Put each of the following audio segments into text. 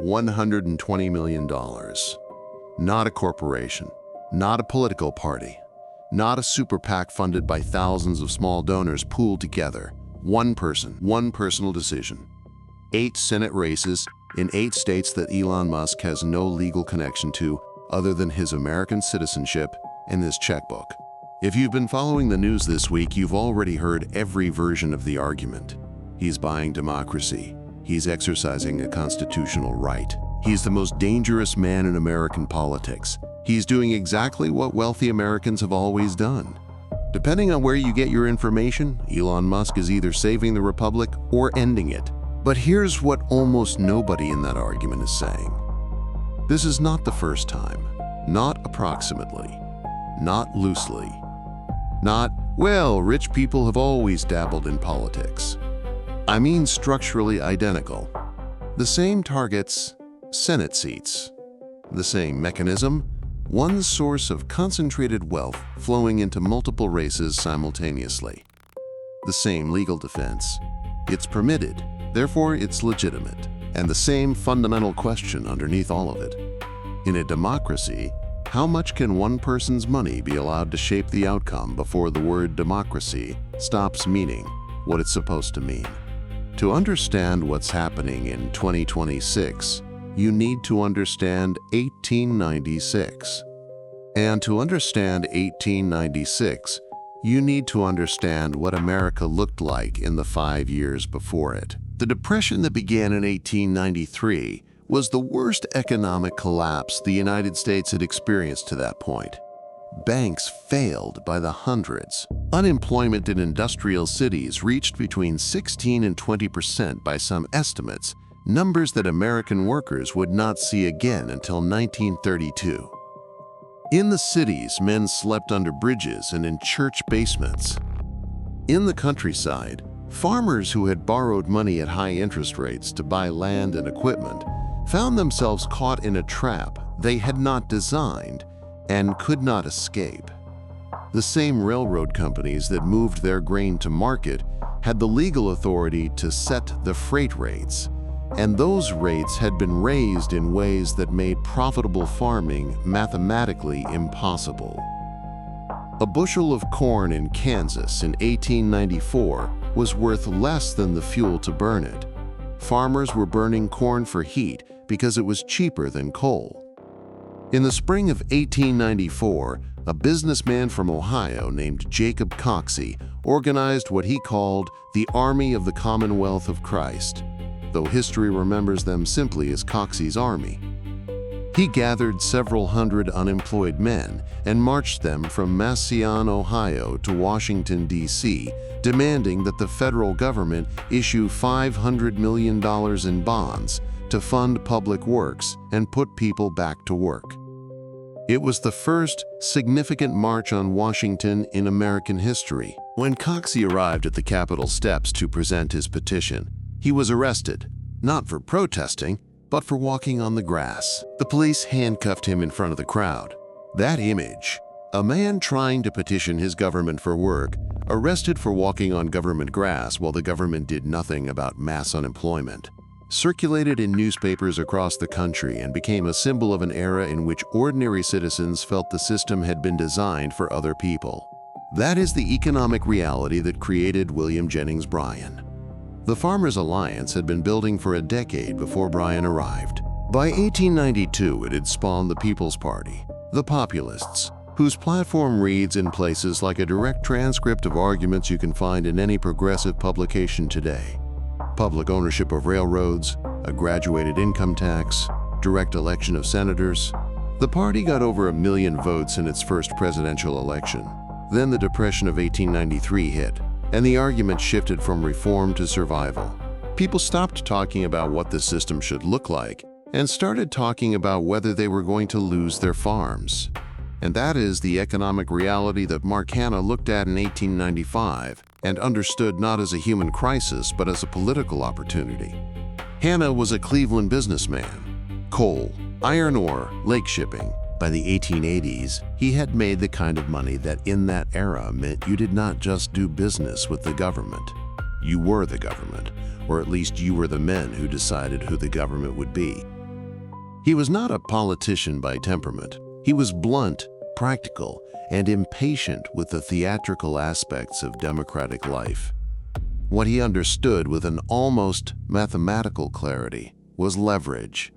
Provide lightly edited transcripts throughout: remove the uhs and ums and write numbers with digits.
$120 million. Not a corporation, not a political party, not a super PAC funded by thousands of small donors pooled together. One person, one personal decision. 8 Senate races in 8 states that Elon Musk has no legal connection to other than his American citizenship and his checkbook. If you've been following the news this week, you've already heard every version of the argument. He's buying democracy. He's exercising a constitutional right. He's the most dangerous man in American politics. He's doing exactly what wealthy Americans have always done. Depending on where you get your information, Elon Musk is either saving the republic or ending it. But here's what almost nobody in that argument is saying. This is not the first time, not approximately, not loosely, not, well, rich people have always dabbled in politics. I mean structurally identical. The same targets, Senate seats. The same mechanism, one source of concentrated wealth flowing into multiple races simultaneously. The same legal defense. It's permitted, therefore it's legitimate. And the same fundamental question underneath all of it. In a democracy, how much can one person's money be allowed to shape the outcome before the word democracy stops meaning what it's supposed to mean? To understand what's happening in 2026, you need to understand 1896. And to understand 1896, you need to understand what America looked like in the 5 years before it. The Depression that began in 1893 was the worst economic collapse the United States had experienced to that point. Banks failed by the hundreds. Unemployment in industrial cities reached between 16 and 20% by some estimates, numbers that American workers would not see again until 1932. In the cities, men slept under bridges and in church basements. In the countryside, farmers who had borrowed money at high interest rates to buy land and equipment found themselves caught in a trap they had not designed and could not escape. The same railroad companies that moved their grain to market had the legal authority to set the freight rates, and those rates had been raised in ways that made profitable farming mathematically impossible. A bushel of corn in Kansas in 1894 was worth less than the fuel to burn it. Farmers were burning corn for heat because it was cheaper than coal. In the spring of 1894, a businessman from Ohio named Jacob Coxey organized what he called the Army of the Commonwealth of Christ, though history remembers them simply as Coxey's Army. He gathered several hundred unemployed men and marched them from Massillon, Ohio to Washington, D.C., demanding that the federal government issue $500 million in bonds to fund public works and put people back to work. It was the first significant march on Washington in American history. When Coxey arrived at the Capitol steps to present his petition, he was arrested, not for protesting, but for walking on the grass. The police handcuffed him in front of the crowd. That image, a man trying to petition his government for work, arrested for walking on government grass while the government did nothing about mass unemployment, circulated in newspapers across the country and became a symbol of an era in which ordinary citizens felt the system had been designed for other people. That is the economic reality that created William Jennings Bryan. The Farmers' Alliance had been building for a decade before Bryan arrived. By 1892, it had spawned the People's Party, the populists, whose platform reads in places like a direct transcript of arguments you can find in any progressive publication today. Public ownership of railroads, a graduated income tax, direct election of senators. The party got over 1 million votes in its first presidential election. Then the Depression of 1893 hit, and the argument shifted from reform to survival. People stopped talking about what the system should look like and started talking about whether they were going to lose their farms. And that is the economic reality that Mark Hanna looked at in 1895 and understood not as a human crisis but as a political opportunity. Hanna was a Cleveland businessman. Coal, iron ore, lake shipping. By the 1880s, he had made the kind of money that in that era meant you did not just do business with the government. You were the government, or at least you were the men who decided who the government would be. He was not a politician by temperament. He was blunt, practical, and impatient with the theatrical aspects of democratic life. What he understood with an almost mathematical clarity was leverage.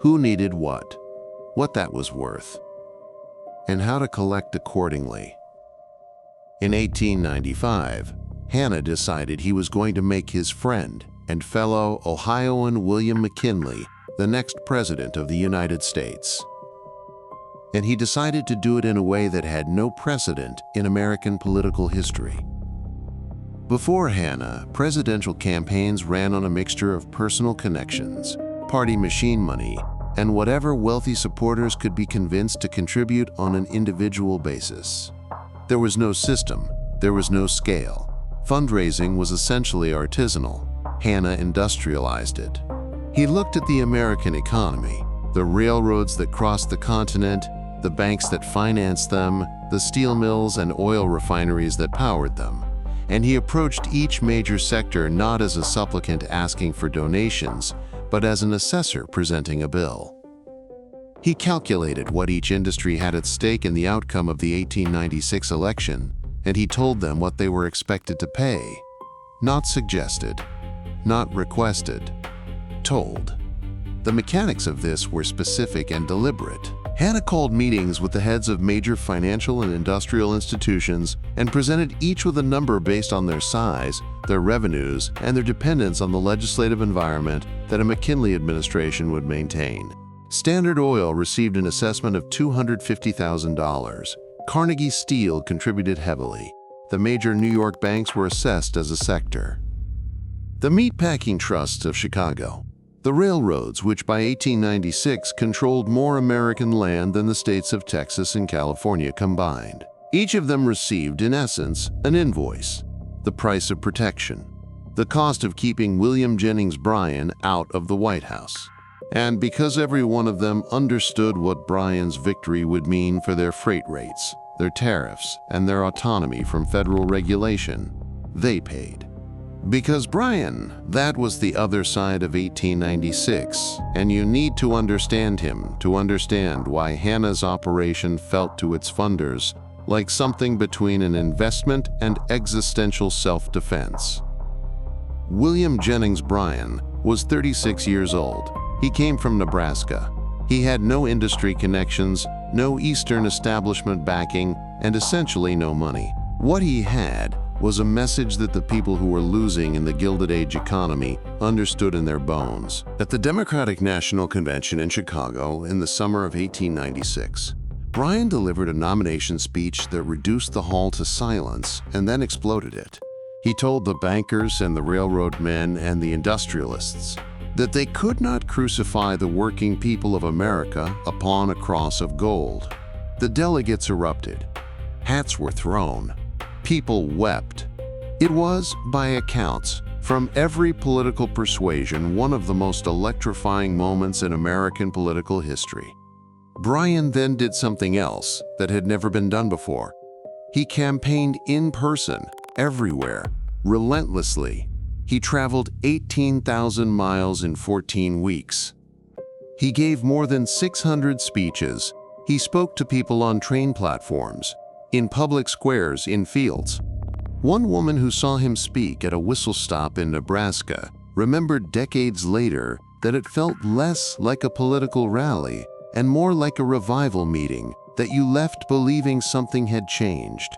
Who needed what that was worth, and how to collect accordingly. In 1895, Hanna decided he was going to make his friend and fellow Ohioan William McKinley the next president of the United States. And he decided to do it in a way that had no precedent in American political history. Before Hanna, presidential campaigns ran on a mixture of personal connections, party machine money, and whatever wealthy supporters could be convinced to contribute on an individual basis. There was no system, there was no scale. Fundraising was essentially artisanal. Hanna industrialized it. He looked at the American economy, the railroads that crossed the continent, the banks that financed them, the steel mills and oil refineries that powered them, and he approached each major sector not as a supplicant asking for donations, but as an assessor presenting a bill. He calculated what each industry had at stake in the outcome of the 1896 election, and he told them what they were expected to pay. Not suggested, not requested, told. The mechanics of this were specific and deliberate. Hanna called meetings with the heads of major financial and industrial institutions and presented each with a number based on their size, their revenues, and their dependence on the legislative environment that a McKinley administration would maintain. Standard Oil received an assessment of $250,000. Carnegie Steel contributed heavily. The major New York banks were assessed as a sector. The meatpacking trusts of Chicago. The railroads, which by 1896 controlled more American land than the states of Texas and California combined. Each of them received, in essence, an invoice, the price of protection, the cost of keeping William Jennings Bryan out of the White House. And because every one of them understood what Bryan's victory would mean for their freight rates, their tariffs, and their autonomy from federal regulation, they paid. Because Bryan, that was the other side of 1896, and you need to understand him to understand why Hanna's operation felt to its funders like something between an investment and existential self-defense. William Jennings Bryan was 36 years old. He came from Nebraska. He had no industry connections, no Eastern establishment backing, and essentially no money. What he had was a message that the people who were losing in the Gilded Age economy understood in their bones. At the Democratic National Convention in Chicago in the summer of 1896, Bryan delivered a nomination speech that reduced the hall to silence and then exploded it. He told the bankers and the railroad men and the industrialists that they could not crucify the working people of America upon a cross of gold. The delegates erupted. Hats were thrown. People wept. It was, by accounts, from every political persuasion, one of the most electrifying moments in American political history. Bryan then did something else that had never been done before. He campaigned in person, everywhere, relentlessly. He traveled 18,000 miles in 14 weeks. He gave more than 600 speeches. He spoke to people on train platforms, in public squares, in fields. One woman who saw him speak at a whistle stop in Nebraska remembered decades later that it felt less like a political rally and more like a revival meeting, that you left believing something had changed.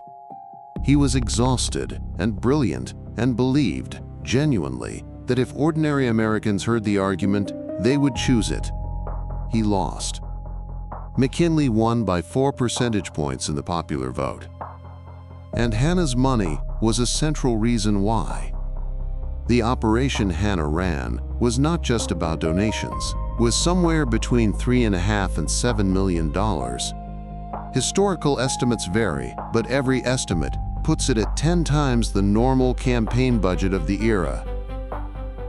He was exhausted and brilliant and believed, genuinely, that if ordinary Americans heard the argument, they would choose it. He lost. McKinley won by 4 percentage points in the popular vote. And Hanna's money was a central reason why. The operation Hanna ran was not just about donations, was somewhere between $3.5 and $7 million. Historical estimates vary, but every estimate puts it at 10 times the normal campaign budget of the era.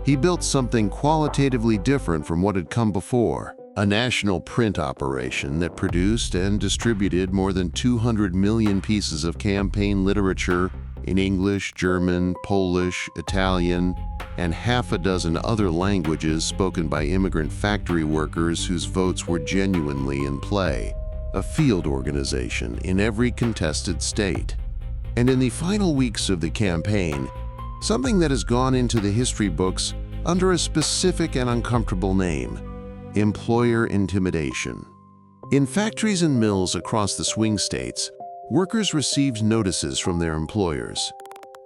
He built something qualitatively different from what had come before. A national print operation that produced and distributed more than 200 million pieces of campaign literature, in English, German, Polish, Italian, and half a dozen other languages spoken by immigrant factory workers whose votes were genuinely in play, a field organization in every contested state. And in the final weeks of the campaign, something that has gone into the history books under a specific and uncomfortable name: employer intimidation. In factories and mills across the swing states, workers received notices from their employers.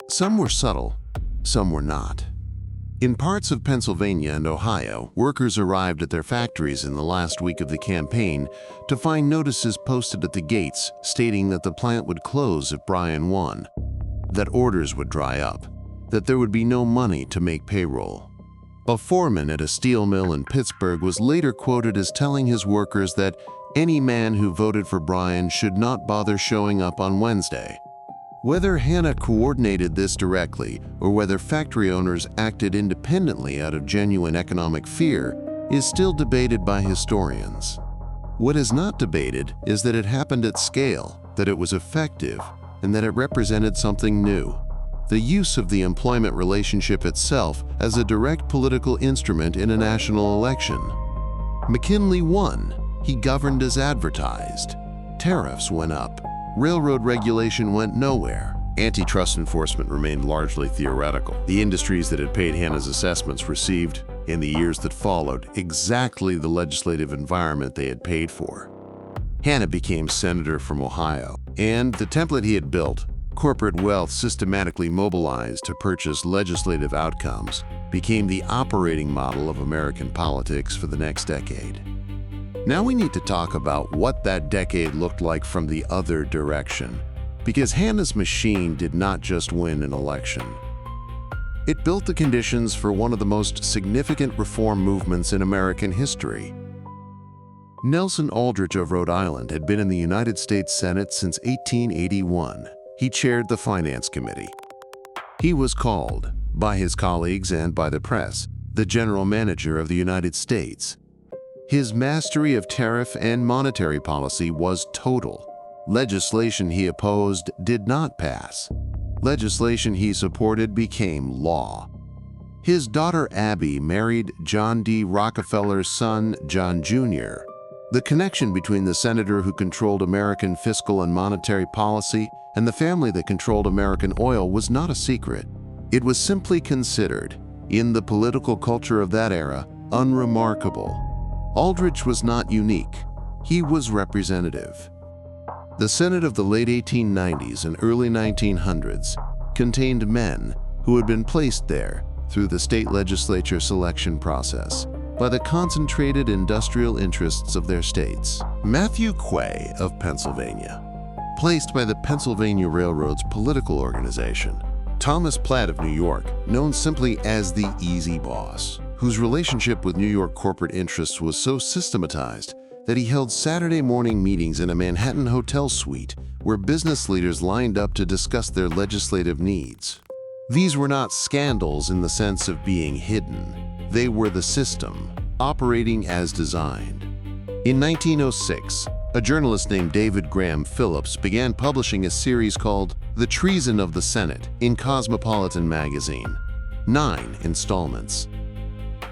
Some were subtle, some were not. In parts of Pennsylvania and Ohio, workers arrived at their factories in the last week of the campaign to find notices posted at the gates stating that the plant would close if Bryan won, that orders would dry up, that there would be no money to make payroll. A foreman at a steel mill in Pittsburgh was later quoted as telling his workers that any man who voted for Bryan should not bother showing up on Wednesday. Whether Hanna coordinated this directly or whether factory owners acted independently out of genuine economic fear is still debated by historians. What is not debated is that it happened at scale, that it was effective, and that it represented something new: the use of the employment relationship itself as a direct political instrument in a national election. McKinley won. He governed as advertised. Tariffs went up. Railroad regulation went nowhere. Antitrust enforcement remained largely theoretical. The industries that had paid Hanna's assessments received, in the years that followed, exactly the legislative environment they had paid for. Hanna became senator from Ohio, and the template he had built, corporate wealth systematically mobilized to purchase legislative outcomes, became the operating model of American politics for the next decade. Now we need to talk about what that decade looked like from the other direction, because Hanna's machine did not just win an election. It built the conditions for one of the most significant reform movements in American history. Nelson Aldrich of Rhode Island had been in the United States Senate since 1881. He chaired the Finance Committee. He was called, by his colleagues and by the press, the general manager of the United States. His mastery of tariff and monetary policy was total. Legislation he opposed did not pass. Legislation he supported became law. His daughter Abby married John D. Rockefeller's son, John Jr. The connection between the senator who controlled American fiscal and monetary policy and the family that controlled American oil was not a secret. It was simply considered, in the political culture of that era, unremarkable. Aldrich was not unique. He was representative. The Senate of the late 1890s and early 1900s contained men who had been placed there through the state legislature selection process by the concentrated industrial interests of their states. Matthew Quay of Pennsylvania, placed by the Pennsylvania Railroad's political organization. Thomas Platt of New York, known simply as the Easy Boss, whose relationship with New York corporate interests was so systematized that he held Saturday morning meetings in a Manhattan hotel suite where business leaders lined up to discuss their legislative needs. These were not scandals in the sense of being hidden. They were the system, operating as designed. In 1906, a journalist named David Graham Phillips began publishing a series called The Treason of the Senate in Cosmopolitan magazine, 9 installments.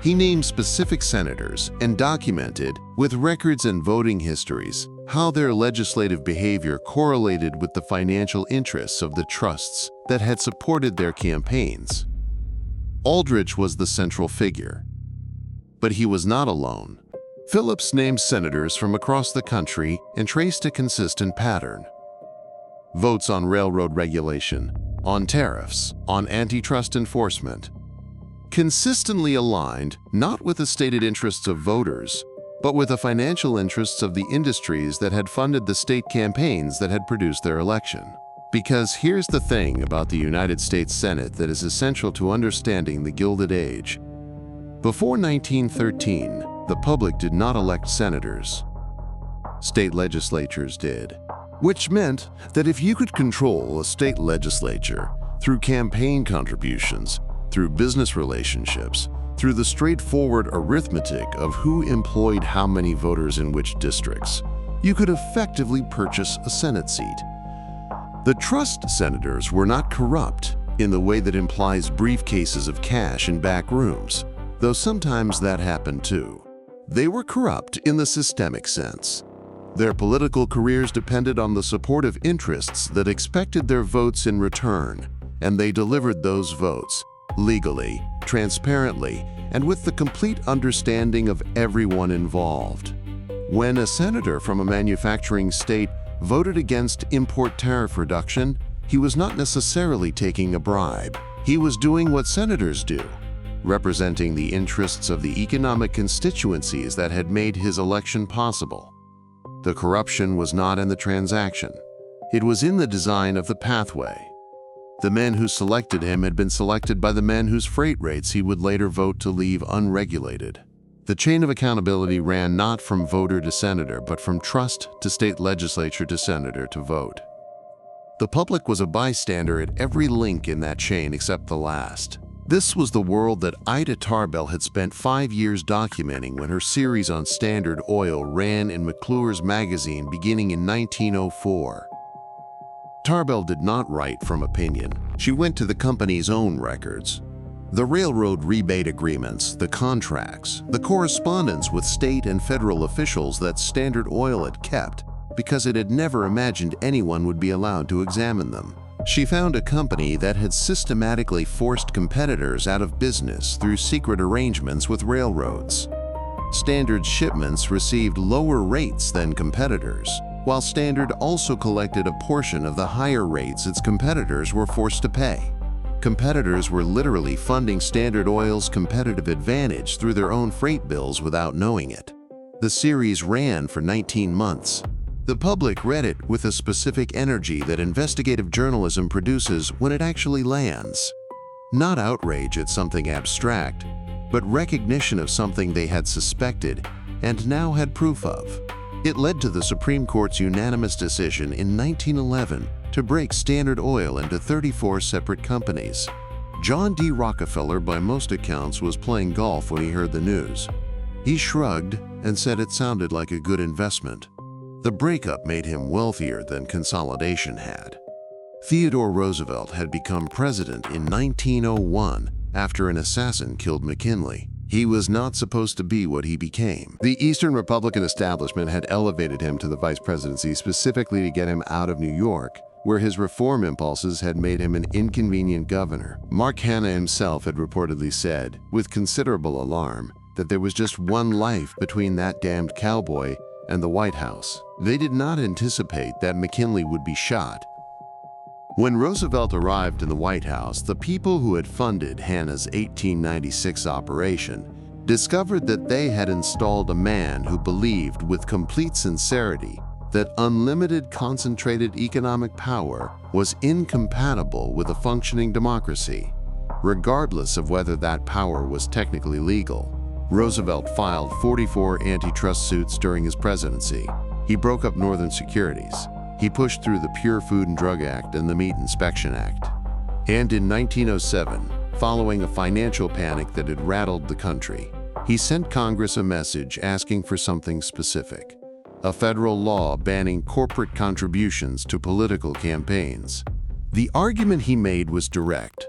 He named specific senators and documented, with records and voting histories, how their legislative behavior correlated with the financial interests of the trusts that had supported their campaigns. Aldrich was the central figure. But he was not alone. Phillips named senators from across the country and traced a consistent pattern. Votes on railroad regulation, on tariffs, on antitrust enforcement, consistently aligned not with the stated interests of voters, but with the financial interests of the industries that had funded the state campaigns that had produced their election. Because here's the thing about the United States Senate that is essential to understanding the Gilded Age. Before 1913, the public did not elect senators. State legislatures did, which meant that if you could control a state legislature through campaign contributions, through business relationships, through the straightforward arithmetic of who employed how many voters in which districts, you could effectively purchase a Senate seat. The trust senators were not corrupt in the way that implies briefcases of cash in back rooms, though sometimes that happened too. They were corrupt in the systemic sense. Their political careers depended on the support of interests that expected their votes in return, and they delivered those votes legally, transparently, and with the complete understanding of everyone involved. When a senator from a manufacturing state voted against import tariff reduction, he was not necessarily taking a bribe. He was doing what senators do, representing the interests of the economic constituencies that had made his election possible. The corruption was not in the transaction. It was in the design of the pathway. The men who selected him had been selected by the men whose freight rates he would later vote to leave unregulated. The chain of accountability ran not from voter to senator, but from trust to state legislature to senator to vote. The public was a bystander at every link in that chain except the last. This was the world that Ida Tarbell had spent 5 years documenting when her series on Standard Oil ran in McClure's magazine beginning in 1904. Tarbell did not write from opinion. She went to the company's own records. The railroad rebate agreements, the contracts, the correspondence with state and federal officials that Standard Oil had kept because it had never imagined anyone would be allowed to examine them. She found a company that had systematically forced competitors out of business through secret arrangements with railroads. Standard's shipments received lower rates than competitors, while Standard also collected a portion of the higher rates its competitors were forced to pay. Competitors were literally funding Standard Oil's competitive advantage through their own freight bills without knowing it. The series ran for 19 months. The public read it with a specific energy that investigative journalism produces when it actually lands. Not outrage at something abstract, but recognition of something they had suspected and now had proof of. It led to the Supreme Court's unanimous decision in 1911 to break Standard Oil into 34 separate companies. John D. Rockefeller, by most accounts, was playing golf when he heard the news. He shrugged and said it sounded like a good investment. The breakup made him wealthier than consolidation had. Theodore Roosevelt had become president in 1901 after an assassin killed McKinley. He was not supposed to be what he became. The Eastern Republican establishment had elevated him to the vice presidency specifically to get him out of New York, where his reform impulses had made him an inconvenient governor. Mark Hanna himself had reportedly said, with considerable alarm, that there was just one life between that damned cowboy and the White House. They did not anticipate that McKinley would be shot. When Roosevelt arrived in the White House, the people who had funded Hanna's 1896 operation discovered that they had installed a man who believed with complete sincerity that unlimited concentrated economic power was incompatible with a functioning democracy, regardless of whether that power was technically legal. Roosevelt filed 44 antitrust suits during his presidency. He broke up Northern Securities. He pushed through the Pure Food and Drug Act and the Meat Inspection Act. And in 1907, following a financial panic that had rattled the country, he sent Congress a message asking for something specific: a federal law banning corporate contributions to political campaigns. The argument he made was direct.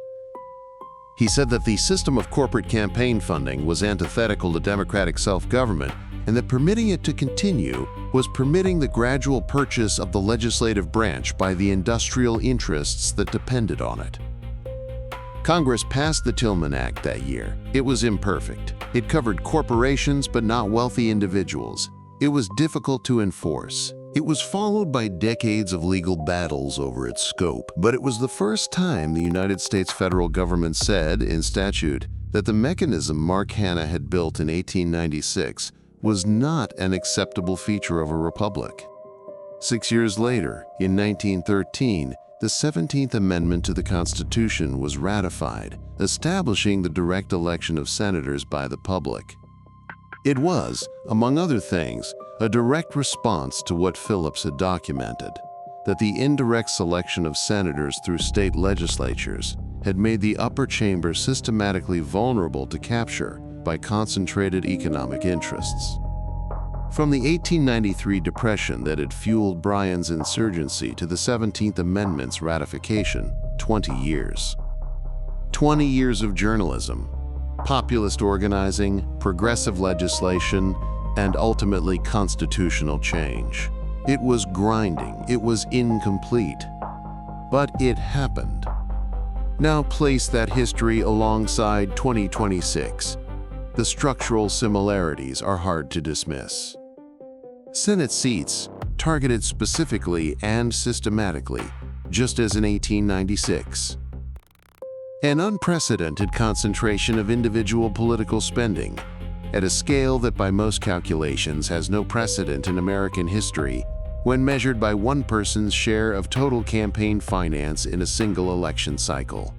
He said that the system of corporate campaign funding was antithetical to democratic self-government, and that permitting it to continue was permitting the gradual purchase of the legislative branch by the industrial interests that depended on it. Congress passed the Tillman Act that year. It was imperfect. It covered corporations but not wealthy individuals. It was difficult to enforce. It was followed by decades of legal battles over its scope, but it was the first time the United States federal government said, in statute, that the mechanism Mark Hanna had built in 1896 was not an acceptable feature of a republic. 6 years later, in 1913, the 17th Amendment to the Constitution was ratified, establishing the direct election of senators by the public. It was, among other things, a direct response to what Phillips had documented, that the indirect selection of senators through state legislatures had made the upper chamber systematically vulnerable to capture by concentrated economic interests. From the 1893 depression that had fueled Bryan's insurgency to the 17th Amendment's ratification, 20 years. 20 years of journalism, populist organizing, progressive legislation, and ultimately constitutional change. It was grinding, it was incomplete, but it happened. Now place that history alongside 2026. The structural similarities are hard to dismiss. Senate seats, targeted specifically and systematically, just as in 1896. An unprecedented concentration of individual political spending, at a scale that by most calculations has no precedent in American history when measured by one person's share of total campaign finance in a single election cycle.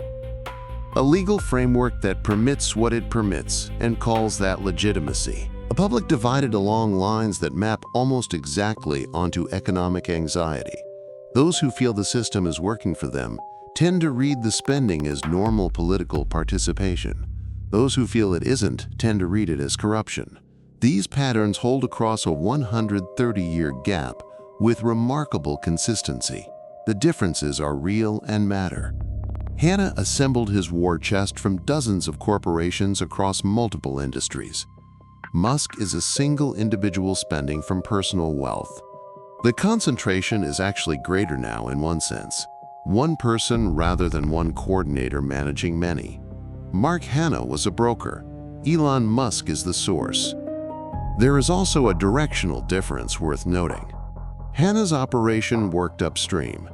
A legal framework that permits what it permits and calls that legitimacy. A public divided along lines that map almost exactly onto economic anxiety. Those who feel the system is working for them tend to read the spending as normal political participation. Those who feel it isn't tend to read it as corruption. These patterns hold across a 130-year gap with remarkable consistency. The differences are real and matter. Hanna assembled his war chest from dozens of corporations across multiple industries. Musk is a single individual spending from personal wealth. The concentration is actually greater now in one sense. One person rather than one coordinator managing many. Mark Hanna was a broker. Elon Musk is the source. There is also a directional difference worth noting. Hanna's operation worked upstream.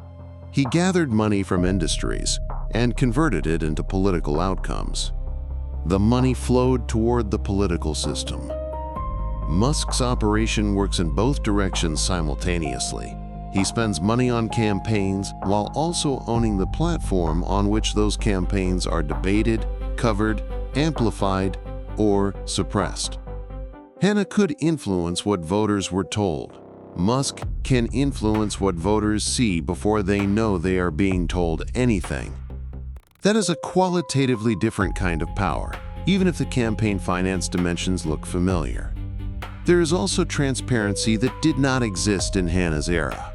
He gathered money from industries and converted it into political outcomes. The money flowed toward the political system. Musk's operation works in both directions simultaneously. He spends money on campaigns while also owning the platform on which those campaigns are debated, covered, amplified, or suppressed. Hanna could influence what voters were told. Musk can influence what voters see before they know they are being told anything. That is a qualitatively different kind of power, even if the campaign finance dimensions look familiar. There is also transparency that did not exist in Hanna's era.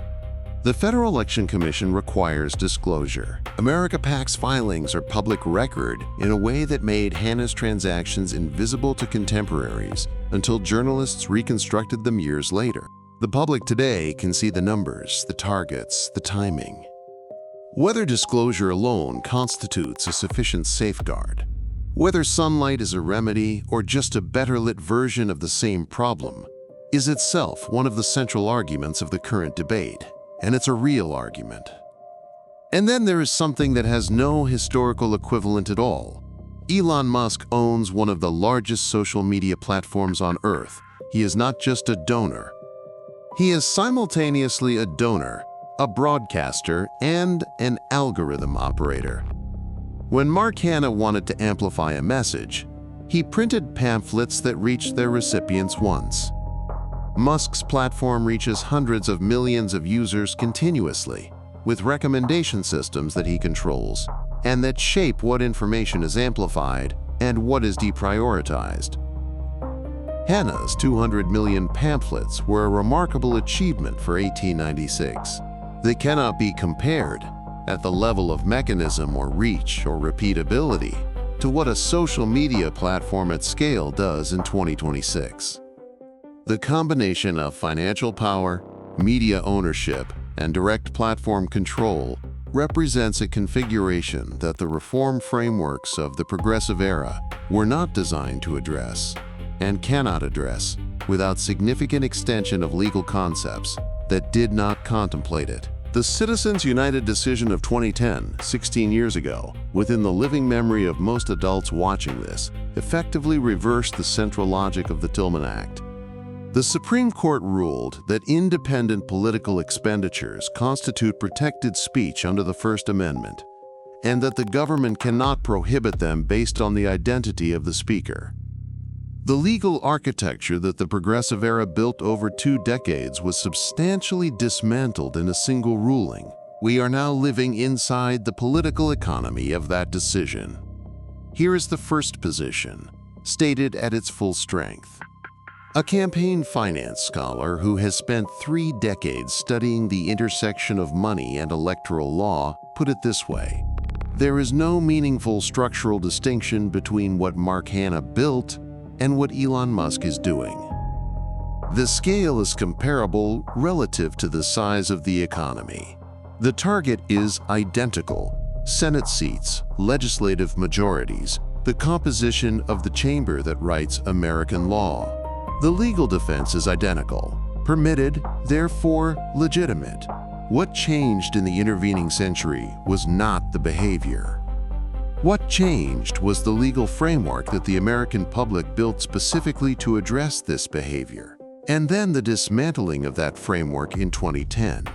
The Federal Election Commission requires disclosure. America PAC's filings are public record in a way that made Hanna's transactions invisible to contemporaries until journalists reconstructed them years later. The public today can see the numbers, the targets, the timing. Whether disclosure alone constitutes a sufficient safeguard, whether sunlight is a remedy or just a better lit version of the same problem, is itself one of the central arguments of the current debate, and it's a real argument. And then there is something that has no historical equivalent at all. Elon Musk owns one of the largest social media platforms on Earth. He is not just a donor. He is simultaneously a donor, a broadcaster, and an algorithm operator. When Mark Hanna wanted to amplify a message, he printed pamphlets that reached their recipients once. Musk's platform reaches hundreds of millions of users continuously, with recommendation systems that he controls, and that shape what information is amplified and what is deprioritized. Hanna's 200 million pamphlets were a remarkable achievement for 1896. They cannot be compared, at the level of mechanism or reach or repeatability, to what a social media platform at scale does in 2026. The combination of financial power, media ownership, and direct platform control represents a configuration that the reform frameworks of the progressive era were not designed to address, and cannot address, without significant extension of legal concepts that did not contemplate it. The Citizens United decision of 2010, 16 years ago, within the living memory of most adults watching this, effectively reversed the central logic of the Tillman Act. The Supreme Court ruled that independent political expenditures constitute protected speech under the First Amendment, and that the government cannot prohibit them based on the identity of the speaker. The legal architecture that the progressive era built over 2 decades was substantially dismantled in a single ruling. We are now living inside the political economy of that decision. Here is the first position, stated at its full strength. A campaign finance scholar who has spent 3 decades studying the intersection of money and electoral law put it this way: there is no meaningful structural distinction between what Mark Hanna built and what Elon Musk is doing. The scale is comparable relative to the size of the economy. The target is identical: Senate seats, legislative majorities, the composition of the chamber that writes American law. The legal defense is identical: permitted, therefore legitimate. What changed in the intervening century was not the behavior. What changed was the legal framework that the American public built specifically to address this behavior, and then the dismantling of that framework in 2010.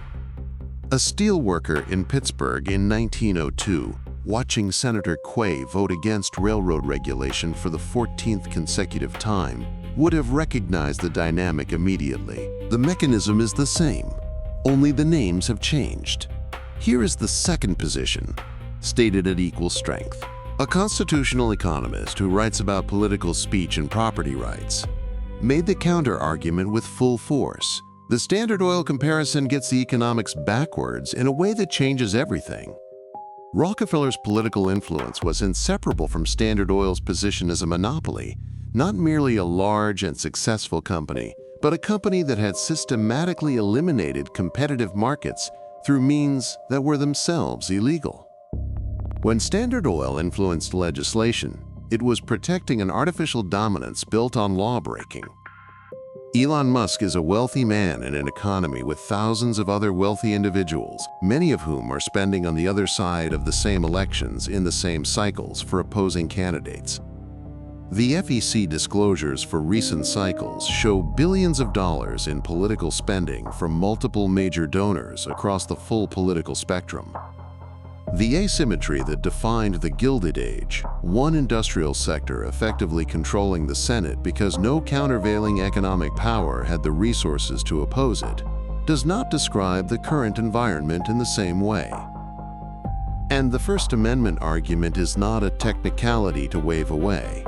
A steelworker in Pittsburgh in 1902, watching Senator Quay vote against railroad regulation for the 14th consecutive time, would have recognized the dynamic immediately. The mechanism is the same, only the names have changed. Here is the second position, stated at equal strength. A constitutional economist who writes about political speech and property rights made the counter-argument with full force. The Standard Oil comparison gets the economics backwards in a way that changes everything. Rockefeller's political influence was inseparable from Standard Oil's position as a monopoly, not merely a large and successful company, but a company that had systematically eliminated competitive markets through means that were themselves illegal. When Standard Oil influenced legislation, it was protecting an artificial dominance built on law-breaking. Elon Musk is a wealthy man in an economy with thousands of other wealthy individuals, many of whom are spending on the other side of the same elections in the same cycles for opposing candidates. The FEC disclosures for recent cycles show billions of dollars in political spending from multiple major donors across the full political spectrum. The asymmetry that defined the Gilded Age, one industrial sector effectively controlling the Senate because no countervailing economic power had the resources to oppose it, does not describe the current environment in the same way. And the First Amendment argument is not a technicality to wave away.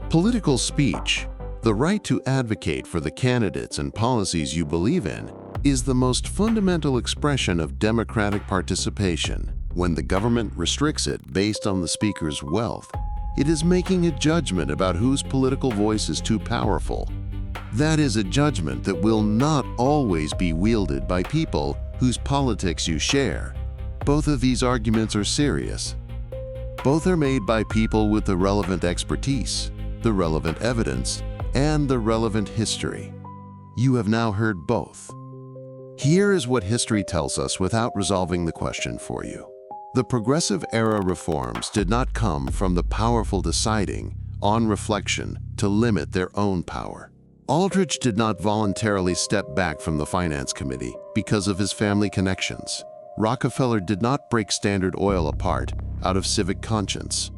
Political speech, the right to advocate for the candidates and policies you believe in, is the most fundamental expression of democratic participation. When the government restricts it based on the speaker's wealth, it is making a judgment about whose political voice is too powerful. That is a judgment that will not always be wielded by people whose politics you share. Both of these arguments are serious. Both are made by people with the relevant expertise, the relevant evidence, and the relevant history. You have now heard both. Here is what history tells us without resolving the question for you. The Progressive Era reforms did not come from the powerful deciding, on reflection, to limit their own power. Aldrich did not voluntarily step back from the Finance Committee because of his family connections. Rockefeller did not break Standard Oil apart out of civic conscience.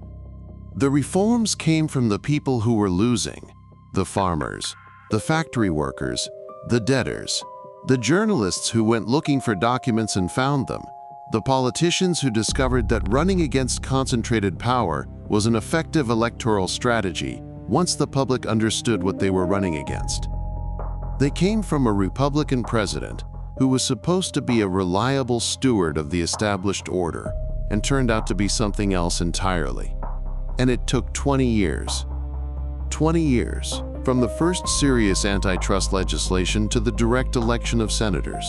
The reforms came from the people who were losing: the farmers, the factory workers, the debtors, the journalists who went looking for documents and found them, the politicians who discovered that running against concentrated power was an effective electoral strategy once the public understood what they were running against. They came from a Republican president who was supposed to be a reliable steward of the established order and turned out to be something else entirely. And it took 20 years. 20 years, from the first serious antitrust legislation to the direct election of senators.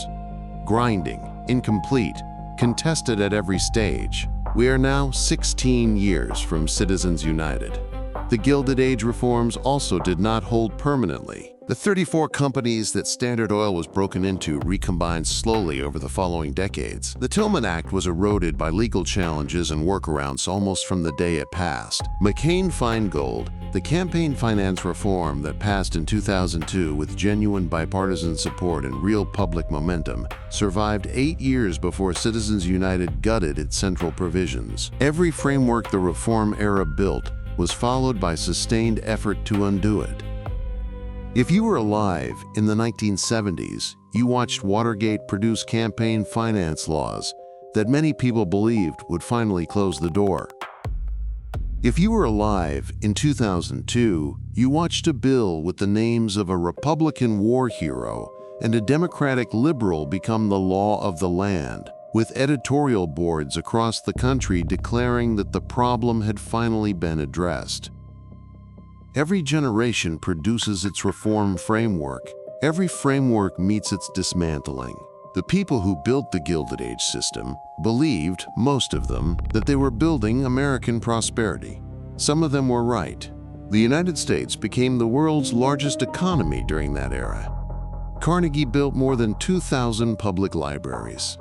Grinding, incomplete, contested at every stage. We are now 16 years from Citizens United. The Gilded Age reforms also did not hold permanently. The 34 companies that Standard Oil was broken into recombined slowly over the following decades. The Tillman Act was eroded by legal challenges and workarounds almost from the day it passed. McCain-Feingold, the campaign finance reform that passed in 2002 with genuine bipartisan support and real public momentum, survived 8 years before Citizens United gutted its central provisions. Every framework the reform era built was followed by sustained effort to undo it. If you were alive in the 1970s, you watched Watergate produce campaign finance laws that many people believed would finally close the door. If you were alive in 2002, You watched a bill with the names of a Republican war hero and a Democratic liberal become the law of the land, with editorial boards across the country declaring that the problem had finally been addressed. Every generation produces its reform framework. Every framework meets its dismantling. The people who built the Gilded Age system believed, most of them, that they were building American prosperity. Some of them were right. The United States became the world's largest economy during that era. Carnegie built more than 2,000 public libraries.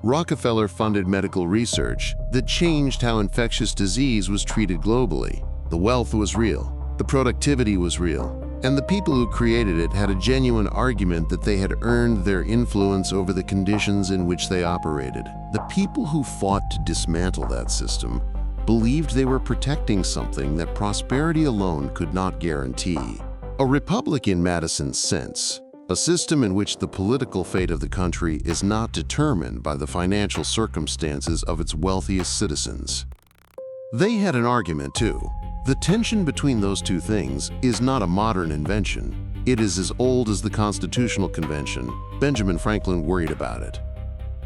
Rockefeller funded medical research that changed how infectious disease was treated globally. The wealth was real, the productivity was real, and the people who created it had a genuine argument that they had earned their influence over the conditions in which they operated. The people who fought to dismantle that system believed they were protecting something that prosperity alone could not guarantee. A republic in Madison's sense, a system in which the political fate of the country is not determined by the financial circumstances of its wealthiest citizens. They had an argument too. The tension between those two things is not a modern invention. It is as old as the Constitutional Convention. Benjamin Franklin worried about it.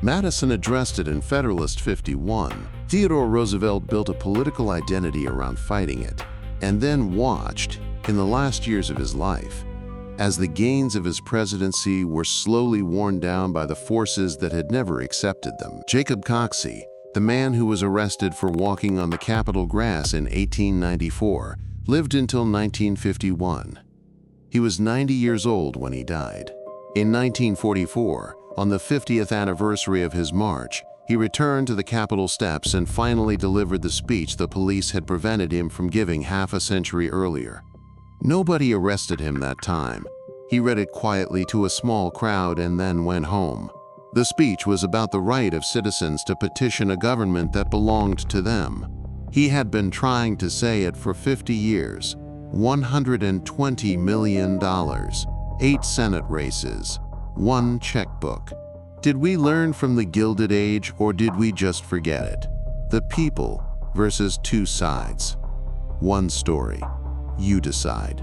Madison addressed it in Federalist 51. Theodore Roosevelt built a political identity around fighting it, and then watched, in the last years of his life, as the gains of his presidency were slowly worn down by the forces that had never accepted them. Jacob Coxey, the man who was arrested for walking on the Capitol grass in 1894, lived until 1951. He was 90 years old when he died. In 1944, on the 50th anniversary of his march, he returned to the Capitol steps and finally delivered the speech the police had prevented him from giving half a century earlier. Nobody arrested him that time. He read it quietly to a small crowd and then went home. The speech was about the right of citizens to petition a government that belonged to them. He had been trying to say it for 50 years. $120 million, 8 Senate races, 1 checkbook. Did we learn from the Gilded Age or did we just forget it? The people versus 2 sides. 1 story. You decide.